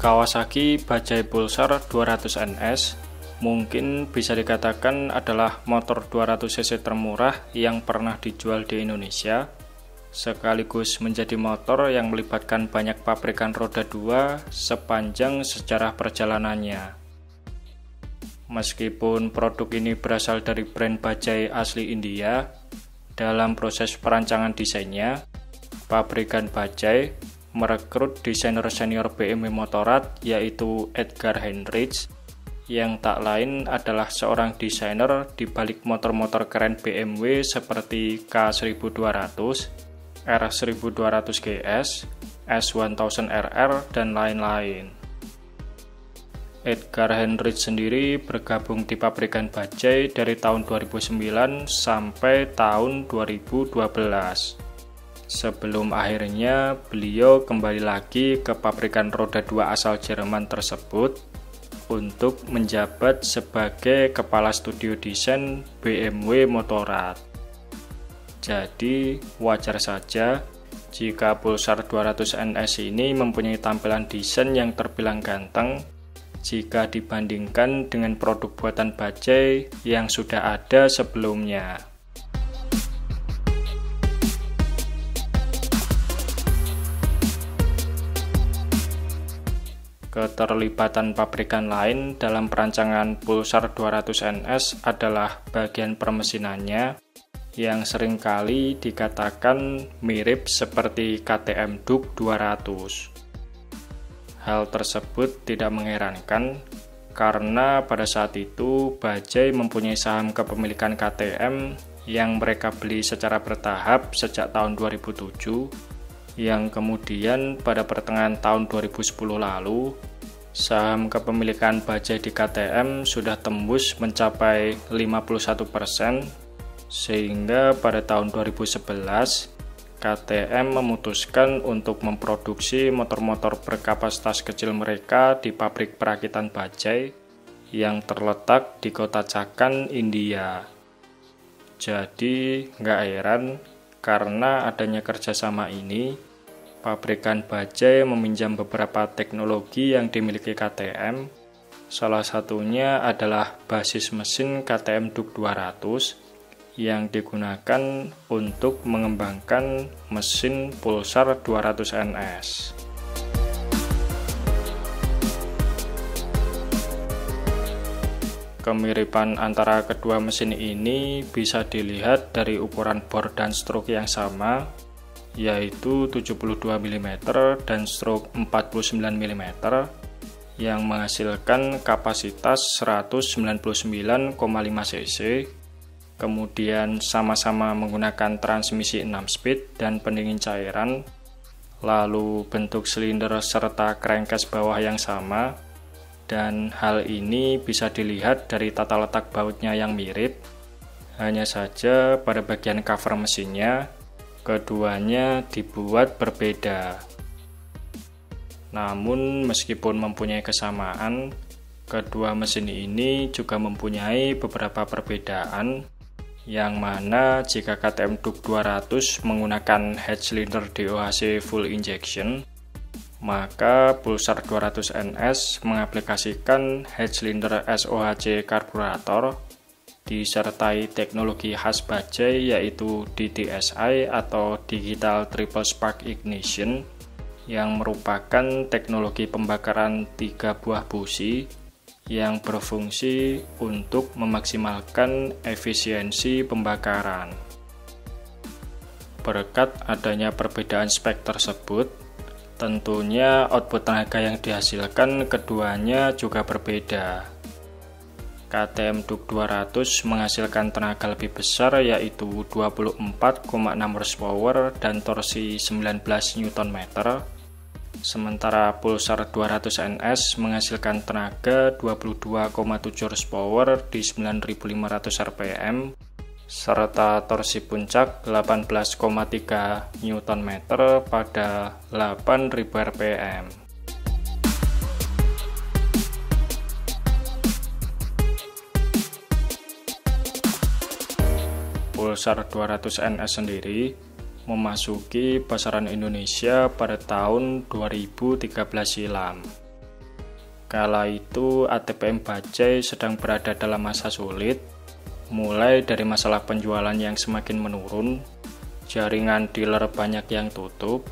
Kawasaki Bajaj Pulsar 200 NS mungkin bisa dikatakan adalah motor 200 cc termurah yang pernah dijual di Indonesia, sekaligus menjadi motor yang melibatkan banyak pabrikan roda 2 sepanjang sejarah perjalanannya. Meskipun produk ini berasal dari brand Bajaj asli India, dalam proses perancangan desainnya, pabrikan Bajaj merekrut desainer senior BMW Motorrad yaitu Edgar Heinrich, yang tak lain adalah seorang desainer di balik motor-motor keren BMW seperti K1200, R1200 GS, S1000RR, dan lain-lain. Edgar Heinrich sendiri bergabung di pabrikan Bajaj dari tahun 2009 sampai tahun 2012. Sebelum akhirnya beliau kembali lagi ke pabrikan roda 2 asal Jerman tersebut untuk menjabat sebagai kepala studio desain BMW Motorrad. Jadi wajar saja jika Pulsar 200 NS ini mempunyai tampilan desain yang terbilang ganteng jika dibandingkan dengan produk buatan Bajaj yang sudah ada sebelumnya. Keterlibatan pabrikan lain dalam perancangan Pulsar 200 NS adalah bagian permesinannya yang seringkali dikatakan mirip seperti KTM Duke 200. Hal tersebut tidak mengherankan karena pada saat itu Bajaj mempunyai saham kepemilikan KTM yang mereka beli secara bertahap sejak tahun 2007, yang kemudian pada pertengahan tahun 2010 lalu, saham kepemilikan Bajaj di KTM sudah tembus mencapai 51%, sehingga pada tahun 2011, KTM memutuskan untuk memproduksi motor-motor berkapasitas kecil mereka di pabrik perakitan Bajaj yang terletak di kota Chakan, India. Jadi, nggak heran karena adanya kerjasama ini, pabrikan Bajaj meminjam beberapa teknologi yang dimiliki KTM. Salah satunya adalah basis mesin KTM Duke 200 yang digunakan untuk mengembangkan mesin Pulsar 200 NS. Kemiripan antara kedua mesin ini bisa dilihat dari ukuran bor dan stroke yang sama, yaitu 72 mm dan stroke 49 mm, yang menghasilkan kapasitas 199,5 cc. Kemudian sama-sama menggunakan transmisi 6 speed dan pendingin cairan, lalu bentuk silinder serta crankcase bawah yang sama, dan hal ini bisa dilihat dari tata letak bautnya yang mirip. Hanya saja pada bagian cover mesinnya, keduanya dibuat berbeda. Namun meskipun mempunyai kesamaan, kedua mesin ini juga mempunyai beberapa perbedaan, yang mana jika KTM Duke 200 menggunakan head cylinder DOHC full injection, maka Pulsar 200 NS mengaplikasikan head cylinder SOHC karburator disertai teknologi khas Bajaj yaitu DTSI atau Digital Triple Spark Ignition, yang merupakan teknologi pembakaran 3 buah busi yang berfungsi untuk memaksimalkan efisiensi pembakaran. Berkat adanya perbedaan spek tersebut, tentunya output tenaga yang dihasilkan keduanya juga berbeda. KTM Duke 200 menghasilkan tenaga lebih besar yaitu 24,6 horsepower dan torsi 19 Nm, sementara Pulsar 200 NS menghasilkan tenaga 22,7 horsepower di 9.500 rpm serta torsi puncak 18,3 Nm pada 8.000 rpm. Pulsar 200 NS sendiri memasuki pasaran Indonesia pada tahun 2013 silam. Kala itu ATPM Bajaj sedang berada dalam masa sulit, mulai dari masalah penjualan yang semakin menurun, jaringan dealer banyak yang tutup,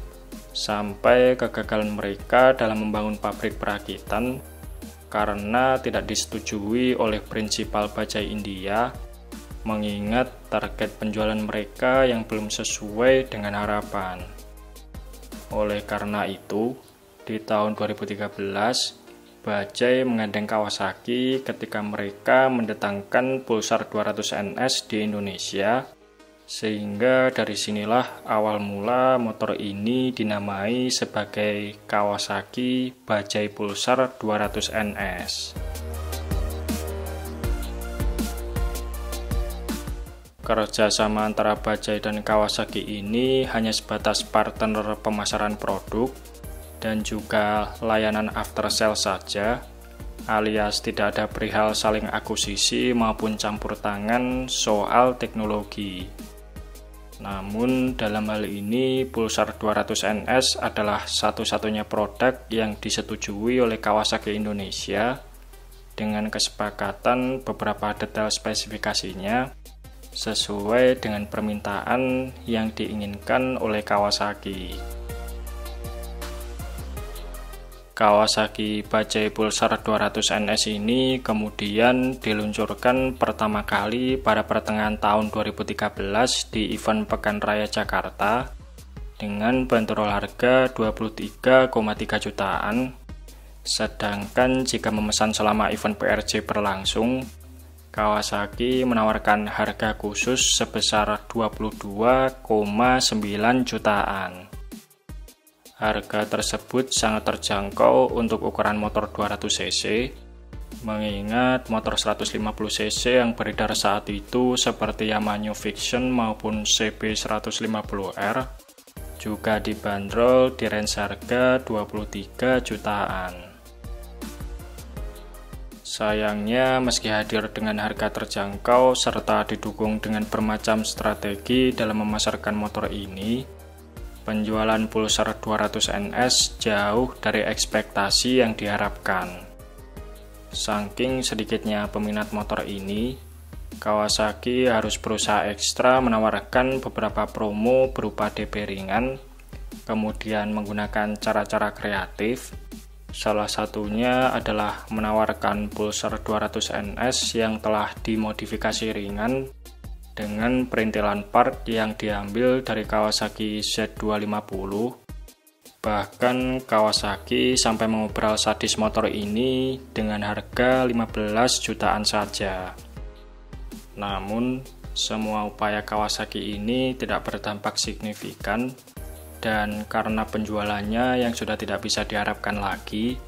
sampai kegagalan mereka dalam membangun pabrik perakitan karena tidak disetujui oleh prinsipal Bajaj India, mengingat target penjualan mereka yang belum sesuai dengan harapan. Oleh karena itu, di tahun 2013, Bajaj menggandeng Kawasaki ketika mereka mendatangkan Pulsar 200 NS di Indonesia, sehingga dari sinilah awal mula motor ini dinamai sebagai Kawasaki Bajaj Pulsar 200 NS. Kerjasama antara Bajaj dan Kawasaki ini hanya sebatas partner pemasaran produk dan juga layanan after sale saja, alias tidak ada perihal saling akuisisi maupun campur tangan soal teknologi. Namun dalam hal ini Pulsar 200 NS adalah satu-satunya produk yang disetujui oleh Kawasaki Indonesia dengan kesepakatan beberapa detail spesifikasinya sesuai dengan permintaan yang diinginkan oleh Kawasaki. Kawasaki Bajaj Pulsar 200 NS ini kemudian diluncurkan pertama kali pada pertengahan tahun 2013 di event Pekan Raya Jakarta dengan bandrol harga 23,3 jutaan. Sedangkan jika memesan selama event PRJ berlangsung, Kawasaki menawarkan harga khusus sebesar 22,9 jutaan. Harga tersebut sangat terjangkau untuk ukuran motor 200 cc, mengingat motor 150 cc yang beredar saat itu seperti Yamaha New Fiction maupun CB150R juga dibanderol di range harga 23 jutaan. Sayangnya, meski hadir dengan harga terjangkau serta didukung dengan bermacam strategi dalam memasarkan motor ini, penjualan Pulsar 200 NS jauh dari ekspektasi yang diharapkan. Saking sedikitnya peminat motor ini, Kawasaki harus berusaha ekstra menawarkan beberapa promo berupa DP ringan, kemudian menggunakan cara-cara kreatif. Salah satunya adalah menawarkan Pulsar 200 NS yang telah dimodifikasi ringan dengan perintilan part yang diambil dari Kawasaki Z250. Bahkan Kawasaki sampai mengobrol sadis motor ini dengan harga 15 jutaan saja. Namun, semua upaya Kawasaki ini tidak berdampak signifikan, dan karena penjualannya yang sudah tidak bisa diharapkan lagi,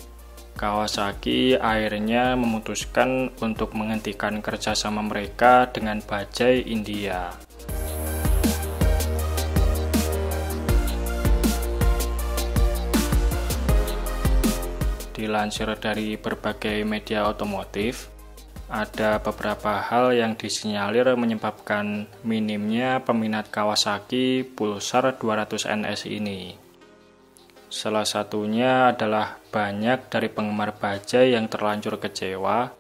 Kawasaki akhirnya memutuskan untuk menghentikan kerjasama mereka dengan Bajaj India. Dilansir dari berbagai media otomotif, ada beberapa hal yang disinyalir menyebabkan minimnya peminat Kawasaki Pulsar 200 NS ini. Salah satunya adalah banyak dari penggemar Bajaj yang terlanjur kecewa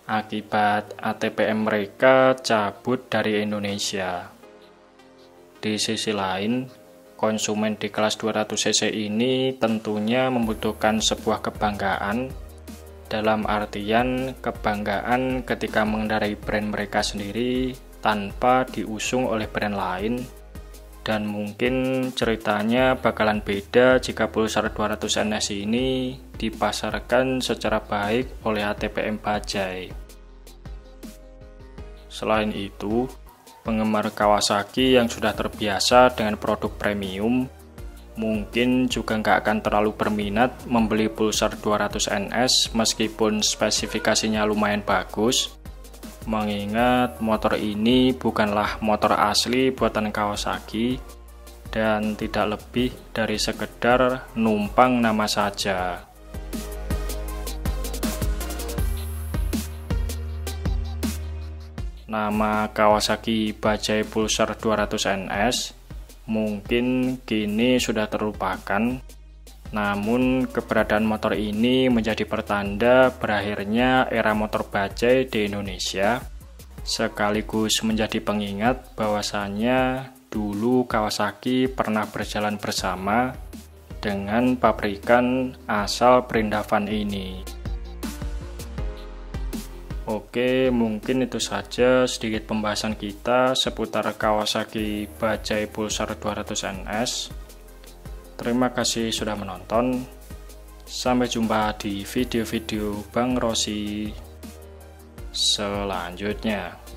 akibat ATPM mereka cabut dari Indonesia. Di sisi lain, konsumen di kelas 200 cc ini tentunya membutuhkan sebuah kebanggaan, dalam artian kebanggaan ketika mengendarai brand mereka sendiri tanpa diusung oleh brand lain. Dan mungkin ceritanya bakalan beda jika Pulsar 200 NS ini dipasarkan secara baik oleh ATPM Bajaj. Selain itu, penggemar Kawasaki yang sudah terbiasa dengan produk premium mungkin juga nggak akan terlalu berminat membeli Pulsar 200 NS meskipun spesifikasinya lumayan bagus, mengingat motor ini bukanlah motor asli buatan Kawasaki dan tidak lebih dari sekedar numpang nama saja. Nama Kawasaki Bajaj Pulsar 200 NS mungkin kini sudah terlupakan Namun keberadaan motor ini menjadi pertanda berakhirnya era motor bajai di Indonesia, sekaligus menjadi pengingat bahwasannya dulu Kawasaki pernah berjalan bersama dengan pabrikan asal Perindavan ini. Oke, mungkin itu saja sedikit pembahasan kita seputar Kawasaki Bajaj Pulsar 200 NS. Terima kasih sudah menonton. Sampai jumpa di video-video Bang Rossi selanjutnya.